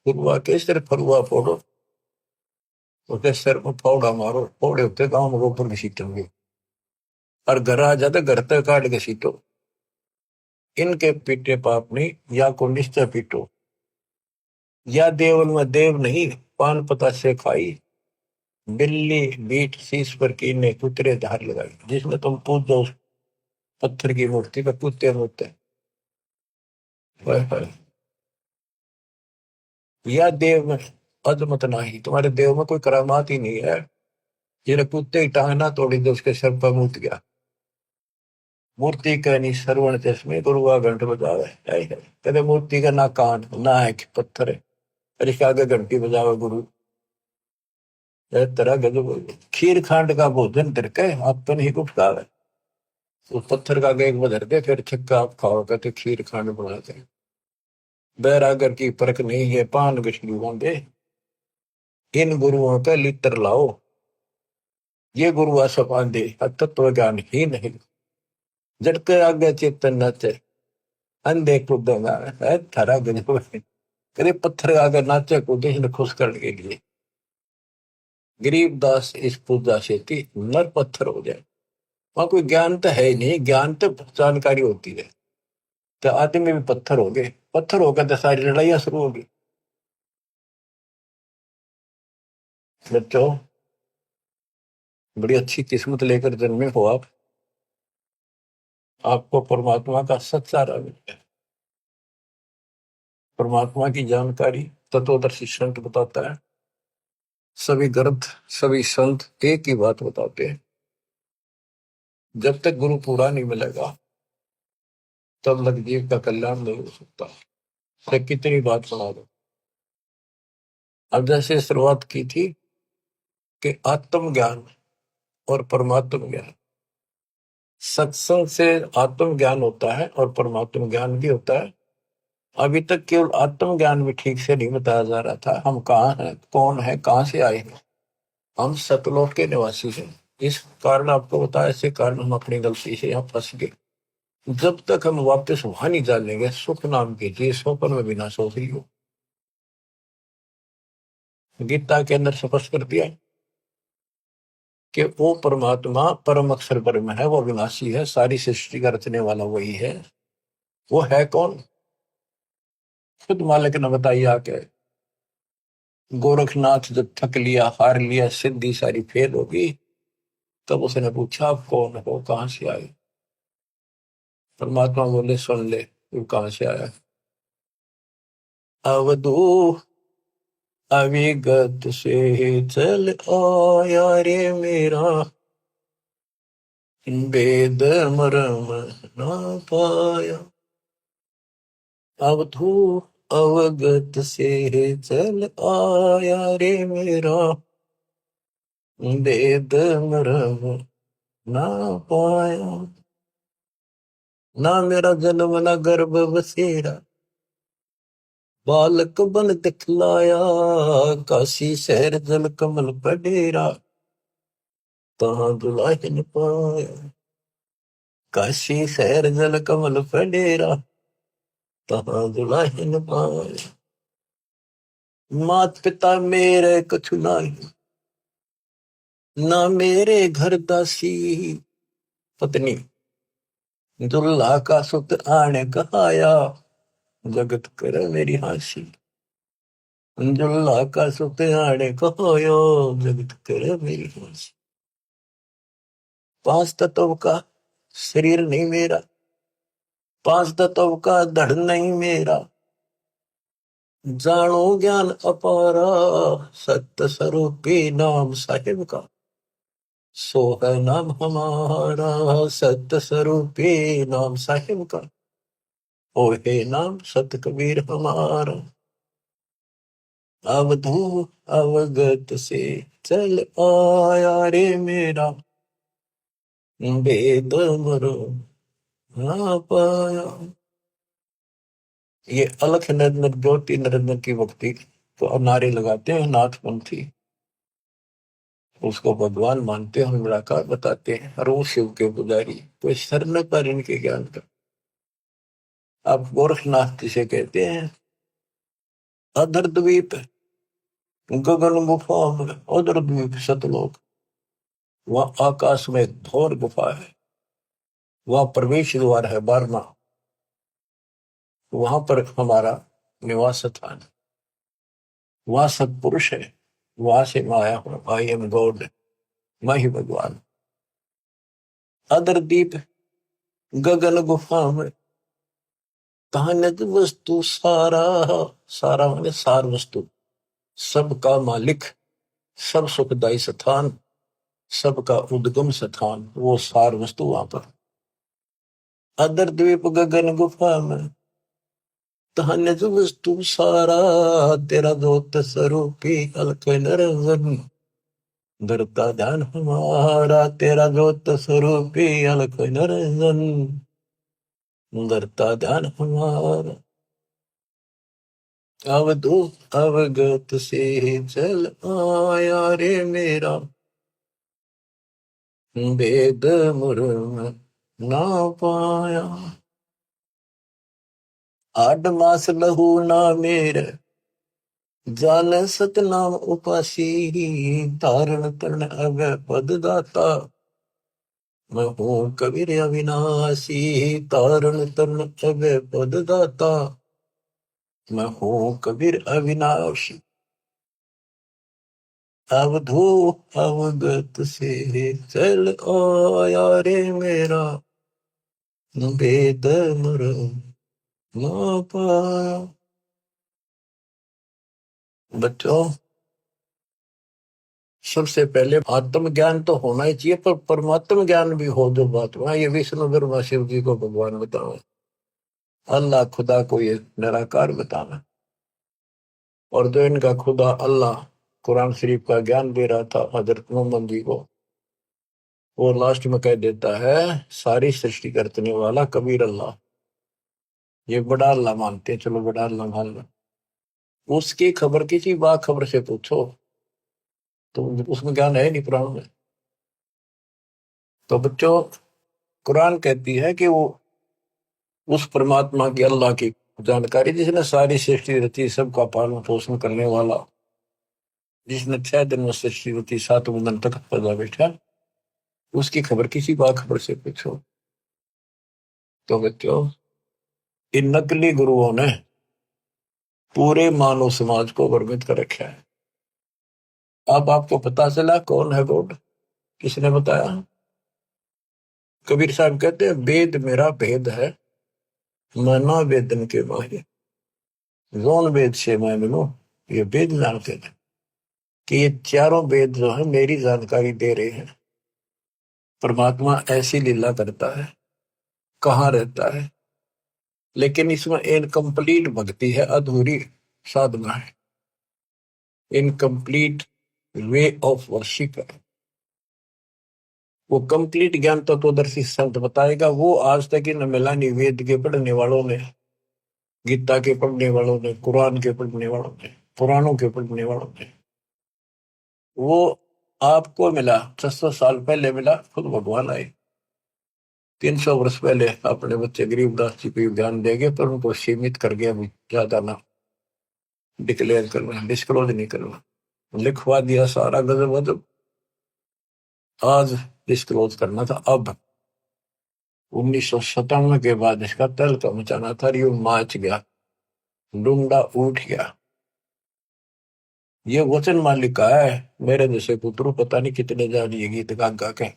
गुरु आके सिर फरुआ फोड़ो, उसके सिर में फौड़ा मारो। फोड़े होते गांव में ऊपर घसीटेंगे, और घर आ जाते घर तक काट घसीटो। इनके पीटे पाप नहीं, या को निश्चय पीटो। या देवल में देव नहीं, पान पता से खाई। बिल्ली बीट शीश पर कीने, कुतरे धार लगाई। जिसमें तुम पूजो उस पत्थर की मूर्ति पे कुत्ते होते हैं। हाय हाय। या देव में अजमत नहीं, तुम्हारे देव में कोई करामात ही नहीं है। जिन्हें कुत्ते की टांग ना तोड़ी तो उसके सर पर मूत गया। मूर्ति का नहीं श्रवण चश्मे, गुरु का घंट बजावे। हाय हाय। कहते मूर्ति का ना कान ना है कि पत्थर है, और इसके आगे घंटी बजावे गुरु। तरह गजब। खीर खांड का भोजन तिरके अपन ही कुछ खावे। तो पत्थर का आगे एक बधर दे, फिर छक्का आप खाओ। कहते खीर खांड बनाते हैं। बैरागर की परख नहीं है, पान गछली बांधे। इन गुरुओं का लित्र लाओ, ये गुरु आसपांदे तत्व ज्ञान ही नहीं। जड़के आगे चेतन नाचे, अंधे कूदेगा। थारा गजब है। कभी पत्थर आगे नाचे कूदे, इसने खुश करने के लिए। गरीबदास इस पूजा से थी, नर पत्थर हो जाए। वहां कोई ज्ञान तो है ही नहीं, ज्ञान तो जानकारी होती है। तो आदमी भी पत्थर हो गए, पत्थर होकर तो सारी लड़ाइयां शुरू होगी। बच्चों, बड़ी अच्छी किस्मत लेकर जन्मे हो आप। आपको परमात्मा का सच्चा रंग है। परमात्मा की जानकारी तत्वदर्शी संत बताता है। सभी ग्रंथ सभी संत एक ही बात बताते हैं, जब तक गुरु पूरा नहीं मिलेगा तब तक जीव का कल्याण नहीं हो सकता। तो कितनी बात सुना दो। अब जैसे शुरुआत की थी कि आत्म ज्ञान और परमात्म ज्ञान, सत्संग से आत्म ज्ञान होता है और परमात्म ज्ञान भी होता है। अभी तक केवल आत्म ज्ञान भी ठीक से नहीं बताया जा रहा था। हम कहाँ हैं, कौन है, कहाँ से आए हैं। हम सतलोक के निवासी हैं। इस कारण आपको बताया, ऐसे कारण हम अपनी गलती से यहाँ फंस गए। जब तक हम वापस वहां नहीं जानेंगे, सुख नाम की चीज स्वप्न में बिना सो रही हो। गीता के अंदर स्पष्ट कर दिया कि वो परमात्मा परम अक्षर ब्रह्म है, वो विनाशी है, सारी सृष्टि का रचने वाला वही है। वो है कौन, खुद मालिक ने बताइए आके। गोरखनाथ जब थक लिया, हार लिया, सिद्धि सारी फेल होगी, तब उसने पूछा आप कौन हो, कहां से आए। परमात्मा बोले सुन ले, तू कहां से आया। अवधू अविगत से चल आया रे मेरा, वेद मरम ना पाया। अवधू अवगत से चल आया रे मेरा, वेद मरम ना पाया। ना मेरा जन्म ना गर्भ बसेरा, बालक बन दिखलाया। काशी शहर जल कमल पडेरा, तहां दुलाहिन पाया। काशी शहर जल कमल पडेरा, तहां दुलाहिन पाया। मात पिता मेरे कछु नाही, ना मेरे घर दासी। पत्नी दुल्हा का सुत आने कहाया, जगत कर मेरी हासी। दुल्हा का सुत आने कहाया, जगत कर मेरी हासी। पांच तत्व का शरीर नहीं मेरा, पांच तत्व का धड़ नहीं मेरा। जानो ज्ञान अपारा सत्य स्वरूपी नाम साहिब का, सो है नाम हमारा सत्य स्वरूपी नाम साहिब का, ओ हे नाम सत कबीर हमारा। अवधू अवगत से चल आया रे मेरा, वेद मरो ना पाया। ये अलख निरंजन ज्योति निरंजन की भक्ति तो नारे लगाते हैं नाथपंथी, उसको भगवान मानते हैं, निराकार बताते हैं, और वो शिव के पुजारी, कोई सर न पर इनके ज्ञान का। आप गोरखनाथ जिसे कहते हैं, अधर द्वीप गगन गुफा में, अधर द्वीप सतलोक, वह आकाश में एक घोर गुफा है, वह प्रवेश द्वार है 12वां, वहां पर हमारा निवास स्थान, वहां सत्पुरुष है, वहां से मैं आया हूं, आई एम गॉड, मैं ही भगवान। अधर दीप गगन गुफा में, कहानित वस्तु सारा, सारा माने सार वस्तु, सबका मालिक, सब सुखदायी स्थान, सबका उद्गम स्थान, वो सार वस्तु वहां पर। अदर द्वीप गगन गुफा में, कहानित वस्तु सारा, तेरा दोत स्वरूपी अलख निरंजन, धरता ध्यान हमारा, तेरा दोत स्वरूपी अलख निरंजन, धरता ध्यान हमारा। अवधूत अवगत से चल आया रे मेरा, वेद मुरम ना पाया। 8 मास लहू ना मेरे, जान सतनाम उपासी, तारण तरण अब पद दाता, मैं हूँ कबीर अविनाशी, तारण तरण अब पद दाता, मैं हूँ कबीर अविनाशी। अवधू अवगत से चल आया रे मेरा, वेद मुरम ना पाया। बच्चों, सबसे पहले आत्म ज्ञान तो होना ही चाहिए, पर परमात्म ज्ञान भी हो जो बात वहां, ये विष्णु ब्रह्मा शिव जी को भगवान बतावे, अल्लाह खुदा को ये निराकार बताना। और जो इनका खुदा अल्लाह कुरान शरीफ का ज्ञान दे रहा था हजरत मोहम्मद जी को, वो लास्ट में कह देता है सारी सृष्टि करने वाला कबीर अल्लाह, ये बड़ा अल्लाह मानते हैं, चलो बड़ा अल्लाह मान लो। उसकी खबर किसी बा खबर से पूछो तो उसमें ज्ञान है नहीं कुरान में। तो बच्चों, कुरान कहती है कि वो उस परमात्मा की, अल्लाह की जानकारी, जिसने सारी सृष्टि रची, सबका पालन पोषण करने वाला, जिसने 6 दिन में सृष्टि रची, 7वें दिन तक पैदा बैठा, उसकी खबर किसी बाखबर से पूछो। तो बच्चों, इन नकली गुरुओं ने पूरे मानव समाज को भ्रमित कर रखा है। अब आपको पता चला कौन है गॉड, किसने बताया? कबीर साहब कहते हैं, वेद मेरा भेद है, मैं ना वेदन के माहिर, जोन वेद से मैं मिलूं, ये वेद जानते थे कि ये चारों वेद जो है मेरी जानकारी दे रहे हैं। परमात्मा ऐसी लीला करता है, कहाँ रहता है, लेकिन इसमें इनकम्प्लीट भक्ति है, अधूरी साधना है, इनकम्प्लीट वे ऑफ वर्शिप है। वो कंप्लीट ज्ञान तत्वदर्शी संत बताएगा, वो आज तक इन मिला नहीं, वेद के पढ़ने वालों ने, गीता के पढ़ने वालों ने, कुरान के पढ़ने वालों ने, पुराणों के पढ़ने वालों ने। वो आपको मिला 600 साल पहले मिला, खुद भगवान आए 300 वर्ष पहले, अपने बच्चे गरीबदास जी पे ध्यान देंगे, पर उनको सीमित कर गया, ज्यादा ना डिक्लेयर करना, डिस्क्लोज नहीं करना, लिखवा दिया सारा गजब वजब, आज डिस्क्लोज करना था। अब 1997 के बाद इसका तल का मचाना था, यूं माच गया, डूंडा उठ गया। ये वचन मालिक का है, मेरे जैसे पुत्रु पता नहीं कितने जानिए गीत गा गा के,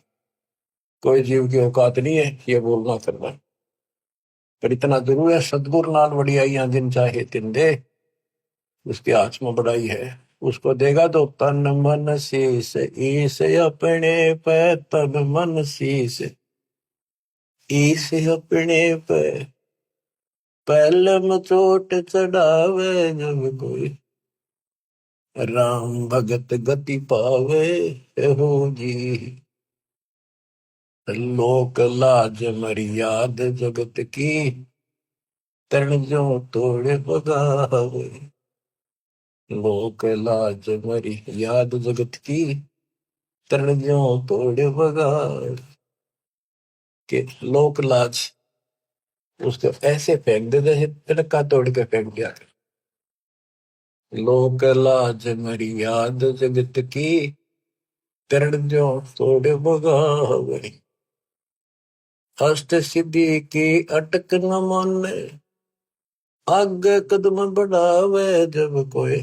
कोई जीव की औकात नहीं है ये बोलना करना, पर इतना जरूर है, सतगुरु नाल वड़ी आइया जिन चाहे तिन दे, उसके हाथ में बढ़ाई है, उसको देगा तो तन मन शीस ईस अपने पे, तन मन शीस ईस अपने पे, पहलम चोट चढ़ावे जब कोई, राम भगत गति पावे हो जी। लोक लाज मर्याद जगत की, तरण जो तोड़ बगावे। लोक लाज मर्याद जगत की, तरण जो तोड़ बगावे। के लोक लाज उसको ऐसे फेंक दे जैसे तिनका तोड़ के फेंक दिया। लोक लाज मर्याद जगत की, तरण जो तोड़ बगावे। अष्ट सिद्धि की अटक न माने, आगे कदम बढ़ावे जब कोई,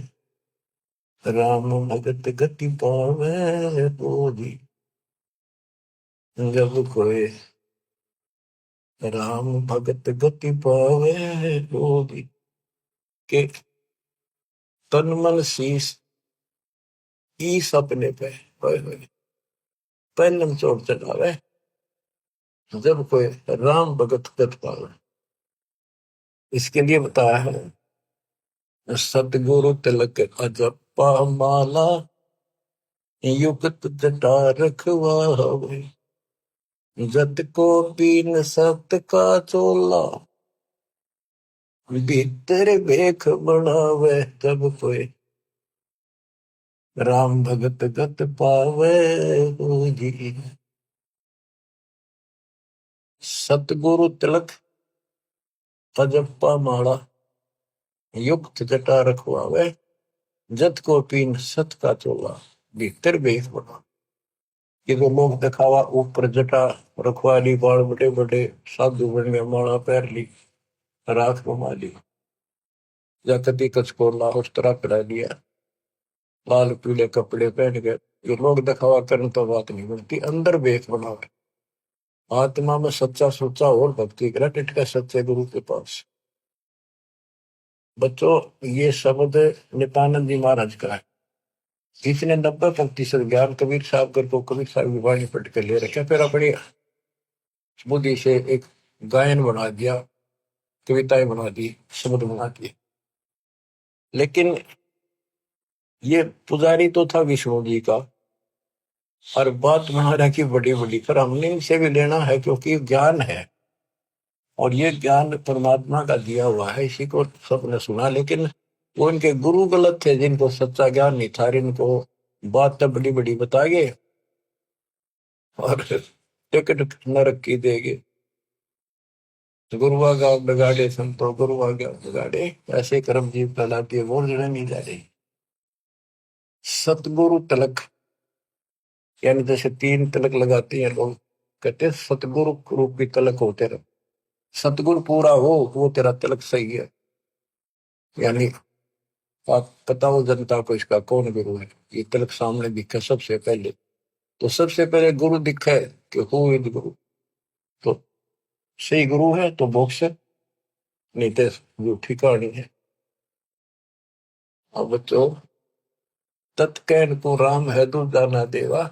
राम भगत गति पावे हो जी। जब कोई राम भगत गति पावे हो जी। के तन मन शीस ईस अपने पे, पहलम चोट चढ़ावे जब कोई राम भगत गति पावे। इसके लिए बताया है सतगुरु तिलक अजपा माला, युगत जटा रखवावे। जत को पीन सत का चोला, भीतर बेख बढ़ावे जब कोई, राम भगत गत पावे हो जी। सतगुरु तिलक अजप्पा माला, युक्त जटा रखवावे। जत को पीन सत का चोला, भीतर बेख बढ़ावे। ये तो लोग दिखावा ऊपर जटा रखवा ली, बाल बड़े बड़े साधु बन गए, माला पैर ली, रात को माली, या कदी कचकोला उस तरह करा लिया, लाल पीले कपड़े पहन गए। ये लोग दिखावा करने तो बात नहीं बनती, अंदर बेख बनावे। आत्मा में सच्चा सोचा और भक्ति करा, टिटका सच्चे गुरु के पास। बच्चों ये शब्द नित्यानंद जी महाराज का है, जिसने 90% ज्ञान कबीर साहब कर को कबीर साहब की वाणी पढ़ के ले रखे, फिर अपनी बुद्धि से एक गायन बना दिया, कविताएं बना दी, शब्द बना दिए। लेकिन ये पुजारी तो था विष्णु जी का, और बात महाराज की बड़ी बड़ी, पर हमने इनसे भी लेना है क्योंकि ज्ञान है और ये ज्ञान परमात्मा का दिया हुआ है, इसी को सबने सुना। लेकिन वो इनके गुरु गलत थे, जिनको सच्चा ज्ञान नहीं था, इनको बात तो बड़ी बड़ी बता गए और टिकट नरक की देंगे। गुरुआ गाँव बिगाड़े संतो, गुरुआ गाँव बिगाड़े, ऐसे कर्म जीव कहलाती है, वो जड़े नहीं जा रही। सतगुरु तिलक यानी जैसे 3 तिलक लगाते हैं लोग, कहते हैं सतगुरु रूप की तिलक हो तेरा, सतगुरु पूरा हो वो तेरा तिलक सही है। यानी आप बताओ जनता को इसका कौन गुरु है, ये तिलक सामने दिखे सबसे पहले, तो सबसे पहले गुरु दिखे कि हो इद गुरु, तो सही गुरु है तो मोक्ष, नहीं तो झूठी कहानी है। अब बच्चों तत्कैन को राम है दूजा ना देवा,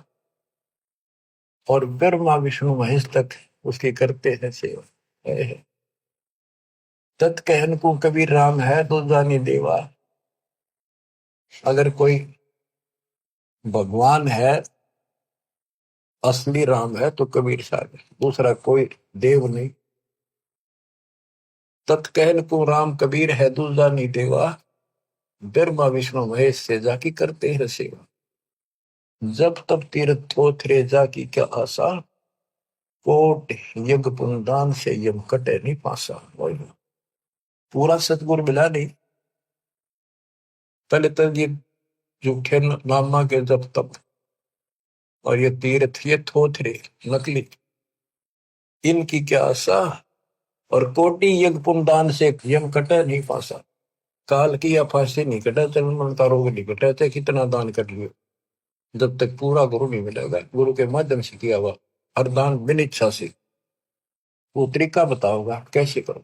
और ब्रह्मा विष्णु महेश तक उसकी करते हैं सेवा। तत्कहन को कबीर राम है दूजा नहीं देवा। अगर कोई भगवान है, असली राम है, तो कबीर साहब है, दूसरा कोई देव नहीं। तत्कहन को राम कबीर है दूजा नहीं देवा, ब्रह्मा विष्णु महेश से जाकी करते हैं सेवा। जब तब तीर्थ थोथरे जाकी क्या आशा, कोट यज्ञ पुनदान से यम कटे नहीं पासा। पूरा सतगुरु मिला नहीं, पहले तो ये झूठे नामा के जब तब, और ये तीर्थ ये थोथरे नकली, इनकी क्या आशा, और कोटि यज्ञ पुनदान से यम कटे नहीं पासा। काल की या फांसी नहीं कटा, जन्म मरता रोग नहीं कटा, चाहे कितना दान कर लियो, जब तक पूरा गुरु नहीं मिलेगा, गुरु के माध्यम से किया हुआ हर दान बिन इच्छा से। वो तरीका बताओगा कैसे करो।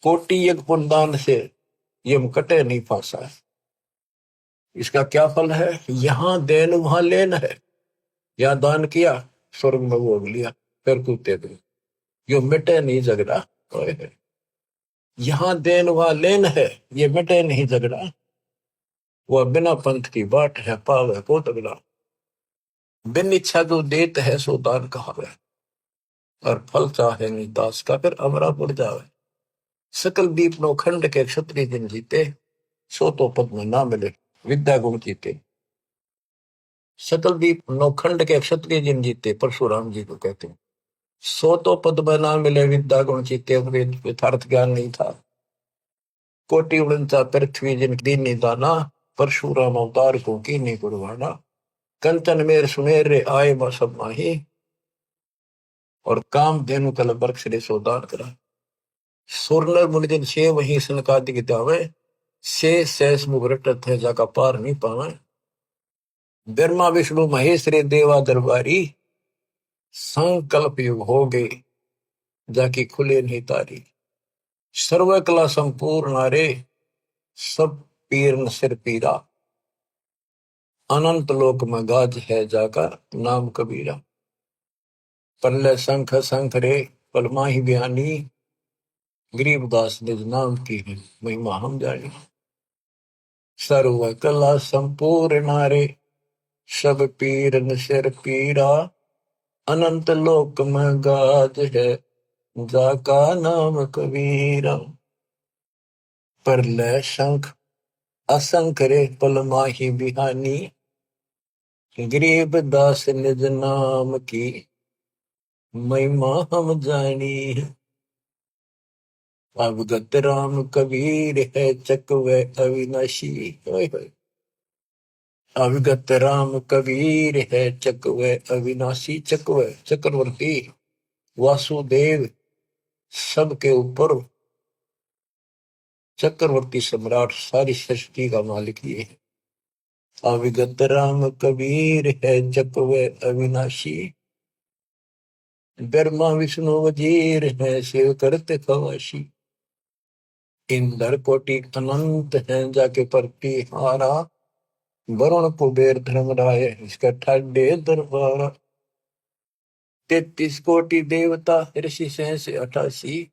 कोटि यज्ञ पुनदान से ये कटे नहीं फांसा है। इसका क्या फल है? यहां देन वहां लेन है। यहाँ दान किया, स्वर्ग में भोग लिया, फिर कूदते थे। यो मिटे नहीं झगड़ा। यहाँ देन वहां लेन है, ये मिटे नहीं झगड़ा। वह बिना पंथ की बाट है, पावे को तगड़ा। बिन इच्छा जो देत है सो दान कहावे, और फल चाहे नहीं दास का फिर अमरा पड़ जावे। सकल दीप नो खंड के क्षत्रिय जिन जीते, सो तो पद में ना मिले विद्या गुण जीते। सकल दीप नौखंड के क्षत्रिय जिन जीते, परशुराम जी को कहते हैं। सो तो पद में ना मिले विद्या गुण जीते, यथार्थ ज्ञान नहीं था। कोटि उड़नता पृथ्वी जिन दीनी दाना, परशुराम अवतार को कीनी गुरवाना। कंचन मेर सुमेर रे आए सब माही, और काम धेनु कल बरक्ष रे सोदान करा। सुरनर मुनिजन से वही सनकादि दावे, से शेष मुगरटत है जाका पार नहीं पावे। ब्रह्मा विष्णु महेश रे देवा दरबारी, संकल्प युग हो गए जाकी खुले नहीं तारी। सर्व कला संपूर्ण नारे, सब पीर न सिर पीरा। अनंत लोक में गाज है जाका नाम कबीरा। पल्ले शंख शंख रे पलमा ही बयानी, गरीबदास निज नाम की है महिमा हम जानी। सर्व कला संपूर्ण नारे, सब पीर न सिर पीरा। अनंत लोक में गाज है जाका नाम कबीरा। परलय शंख असंख रे पलमा ही बिहानी, गरीब दास निज नाम की महिमा हम जानी। अवगत राम कबीर है चकवे अविनाशी। अवगत राम कबीर है चकवे अविनाशी। चकवे चक्रवर्ती, वासुदेव सबके ऊपर चक्रवर्ती सम्राट, सारी सृष्टि का मालिक ये है। अविगत राम कबीर है जपवे अविनाशी, ब्रह्मा विष्णु वजीर है शिव करते खवाशी। इंद्र कोटि अनंत है जाके परती हारा, वरुण कुबेर धर्मराय इसका ठाडे दरबारा। 33 कोटि देवता ऋषि सहस 88,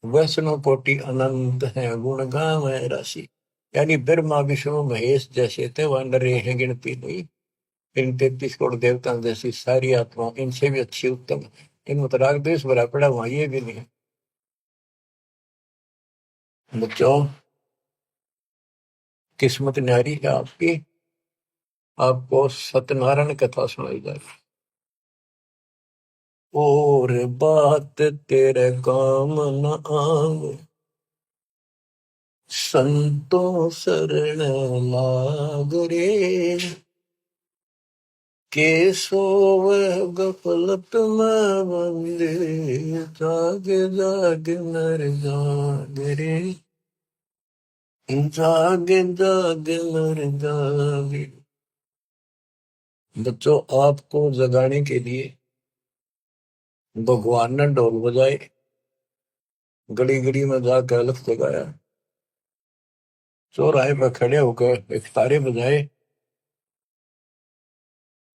वैष्णव कोटि अनंत है गुण गावे राशि। यानी ब्रह्मा विष्णु महेश जैसे थे वह नरे हैं गिनती नहीं। इन 33 करोड़ देवता जैसी सारी आत्मा इनसे भी अच्छी उत्तम, इनमें तो राग द्वेष भरा पड़ा, वहां ये भी नहीं है। बच्चों, किस्मत न्यारी है आपकी, आपको सत्यनारायण कथा सुनाई जाए। और बात तेरे काम न आवे, संतों शरण लाग रे। के सोवे गफलत में बंदे, जाग जाग नर जाग रे। जाग जाग नर जाग। बच्चों, आपको जगाने के लिए भगवान ने ढोल बजाए, गली गली में जाकर अलख जगाया, चौराहे पर खड़े होकर एक तारे बजाए,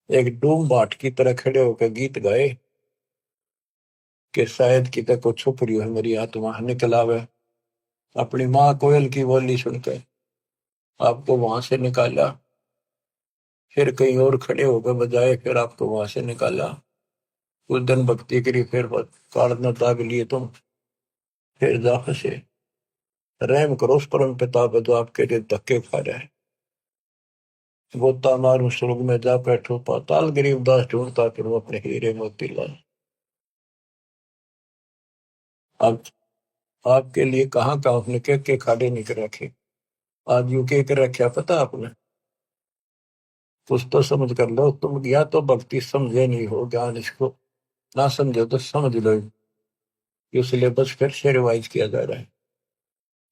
एक डूम बाट की तरह खड़े होकर गीत गाए कि शायद कितने को छुप रही है मेरी आत्मा निकल आवे। अपनी माँ कोयल की बोली सुनकर आपको वहां से निकाला, फिर कहीं और खड़े होकर बजाए, फिर आपको वहां से निकाला। कुछ दिन भक्ति करी, फिर कारण दाग लिए तुम, फिर जा फंसे। रहम करो उस परम पिता पे जो आपके लिए धक्के खा रहा है। गोता मारू स्वर्ग में जा बैठो पाताल, गरीबदास ढूंढता फिर वो अपने हीरे मोती लाल। अब आपके लिए कहाँ का आपने के खाड़े निकल रखे। आज यू के रखा पता आपने? कुछ तो समझ कर लो तुम, या तो भक्ति समझे नहीं हो, ज्ञान इसको ना समझो तो समझ लो। ये सिलेबस फिर से रिवाइज किया जा रहा है,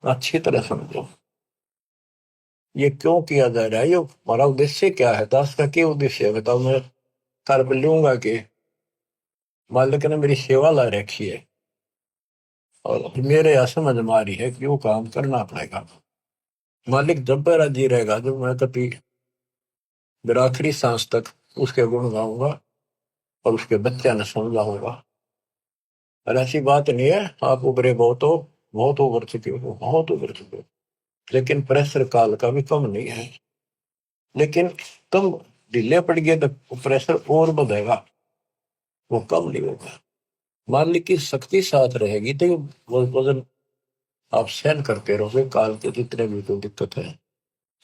अच्छी तरह समझो। ये क्यों किया जा रहा है, ये हमारा उद्देश्य क्या है, दास का क्या उद्देश्य है बताओ। मैं कर लूंगा कि मालिक ने मेरी सेवा ला रखी है और मेरे यहाँ समझ में आ रही है कि वो काम करना पड़ेगा। मालिक जब पर राजी रहेगा, जब मैं कभी मेरा आखिरी सांस तक उसके गुण गाऊंगा और उसके बच्चे ने समझाऊंगा। और ऐसी बात नहीं है आप उभरे बहुत हो, बहुत उभर चुके हो, बहुत उभर चुके हो, लेकिन प्रेशर काल का भी कम नहीं है। लेकिन कम ढीले पड़ गए तो प्रेशर और बढ़ेगा, वो कम नहीं होगा। मालिक की शक्ति साथ रहेगी तो वो वजन आप सहन करते रहोगे, काल के जितने भी कोई दिक्कत है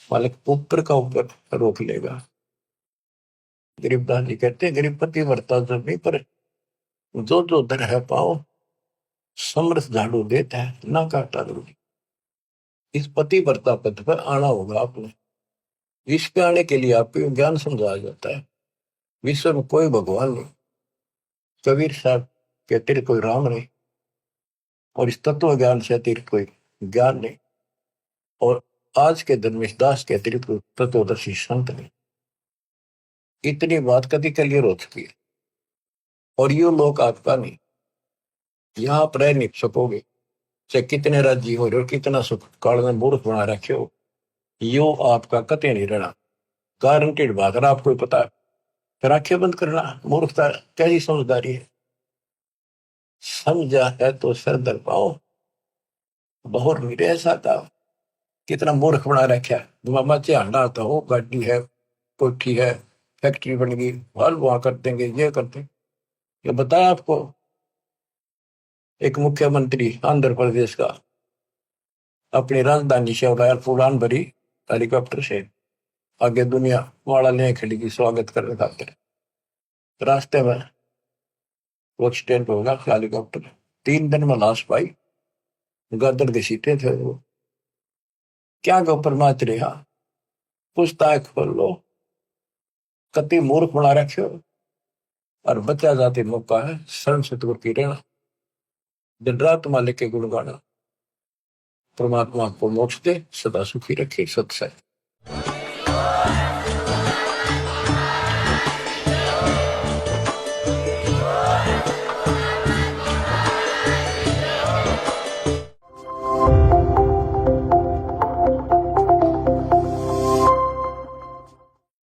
मालिक ऊपर का ऊपर रोक लेगा। गरीबदास जी कहते हैं गरीबपति वर्ता जब नहीं, पर जो जो दर है पाओ समर्थ झाड़ू देता है ना काटा जरूरी। इस पति वर्ता पद पर आना होगा आपने। विश्व पे आने के लिए आपको ज्ञान समझाया जाता है। विश्व में कोई भगवान नहीं, कबीर साहब के अतिरिक्त कोई राम नहीं, और इस तत्व ज्ञान से अतिरिक्त कोई ज्ञान नहीं, और आज के धर्मेश दास के अतिरिक्त कोई तत्वदर्शी संत नहीं। इतनी बात कभी क्लियर हो चुकी है, और ये लोग आपका नहीं, यहाँ आप रह नहीं सकोगे चाहे कितने राज्य हो रहे हो, कितना सुख काल में मूर्ख बना रखे हो, यो आपका कतई नहीं रहना। गारंटेड बात है, आपको पता है। फिर आंखें बंद करना मूर्खता, कैसी समझदारी है। समझा है तो सर दर पाओ, बहुत मेरे ऐसा था, कितना मूर्ख बना रखा है। मामा झांडा आता हो, गाड़ी है, कोठी है, फैक्ट्री बन गई, हल वहां कर देंगे, ये कर देंगे। ये बताया आपको एक मुख्यमंत्री आंध्र प्रदेश का अपनी राजधानी से उड़ाया उड़ान भरी हेलीकॉप्टर से, आगे दुनिया वाला ले खड़ी की स्वागत करने खातिर। रास्ते में वो एक्सीडेंट होगा हेलीकॉप्टर, 3 दिन में लाश पाई, गदर घसीटे थे वो। क्या के ऊपर नाच रहा, पूछताछ खोल लो, कति मूर्ख बना रखे हो। और बचा जाते मौका है शर्म से तो रहना, दिन रात मालिक के गुण गाना। परमात्मा को मोक्ष दे, सदा सुखी रखे। सत्संग।